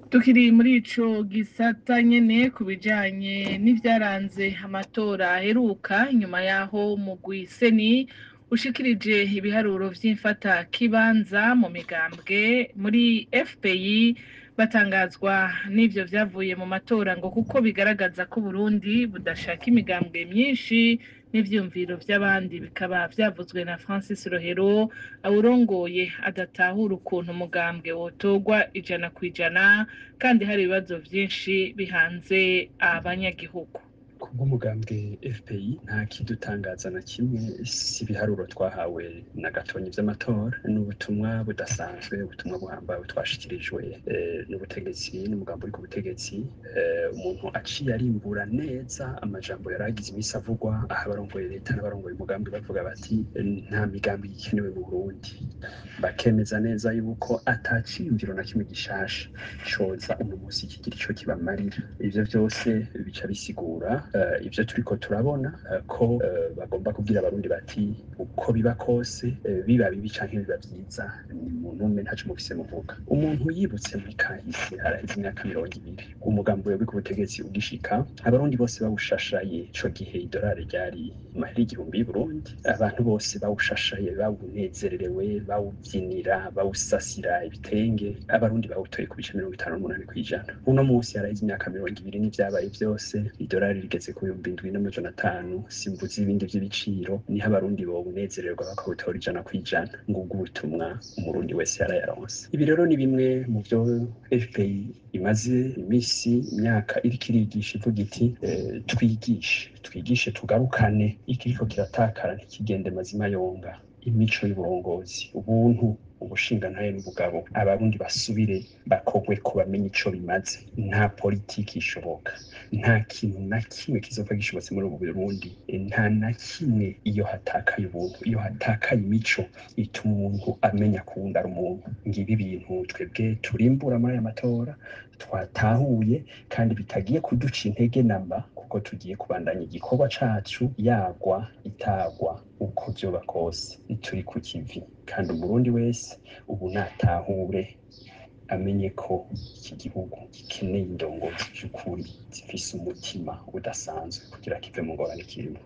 Tukiri muri ico gisata nyene ku bijanye n'ivyaranze amatora aheruka nyuma yaho umugwi seni ushikirije ibiharuro vy'imfata kibanza mu migambwe muri FPI batangazwa n'ivyo vyavuye mu matora ngo kuko bigaragaza ko Burundi budashaka imigambwe myinshi n'ivyumviro vy'abandi bikaba vyavuzwe na Francis Rohero awurongoye adatahura ukuntu umugambwe wotogwa 100% kandi hari ibibazo vyinshi bihanze abanyagihugu. Kubw'umugambwe FPI nta kidutangaza na kimwe, si ibiharuro twahawe na gatonyi vy'amatora, n'ubutumwa budasanzwe, ubutumwa buhambaye twashikirijwe n'ubutegetsi n'umugambi uri ku butegetsi. Umuntu aciye arimbura neza amajambo yaragize imisi avugwa, aho abarongoye leta n'abarongoye umugambi bavuga bati nta migambi ikenewe mu Burundi, bakemeza neza yuko ata ciyumviro na kimwe gishasha coza uno musi kigira ico kibamarira. Ivyo vyose bica bisigura ivyo turiko turabona ko bagomba kubwira abarundi bati uko biba kose, biba bibi canke biba vyiza, ni mu ntume ntaco mufise muvuga. Umuntu yibutse muri kahise haraheze imyaka 20, umugambi uri ku butegetsi ugishika, abarundi bose bawushashaye. Ico gihe idolari ryari amahera 1000 y'Uburundi, abantu bose bawushashaye, bawunezererewe, bawuvyinira, bawusasira ibitenge. Abarundi bawutoye ku bice 58%. Uno musi haraheze imyaka 20 n'ivyabaye vyose, idolari rigeze ku 7,500, simvuze ibindi vy'ibiciro, niho abarundi bobunezererwa bakawutora 100%. Ngubwo ubutumwa umurundi wese yarayaronse. Ibi rero ni bimwe mu vyo FPI imaze imyaka iriko irigisha, ivuga iti twigishe tugarukane ikiriko kiratakara ntikigende mazima yonga, imico y'uburongozi, ubuntu, ubushingantahe n'ubugabo. Abarundi basubire bakogwe ko bamenye ico bimaze. Nta politiki ishoboka, nta kintu na kimwe kizova gishobotse muri ubu Burundi, nta na kimwe iyo hatakaye ubuntu, iyo hatakaye imico ituma umuntu amenya kuwundi ari umuntu. Ngibi ibintu twebwe turimbura muri aya matora twatahuye, kandi bitagiye kuduca intege namba, kuko tugiye kubandanya igikorwa cacu yagwa itagwa uko vyoba kose. Turi ku kivi, kandi umurundi wese ubu natahure amenye ko iki gihugu gikeneye indongozi z'ukuri zifise umutima udasanzwe kugira kive mu ngorane kirimo.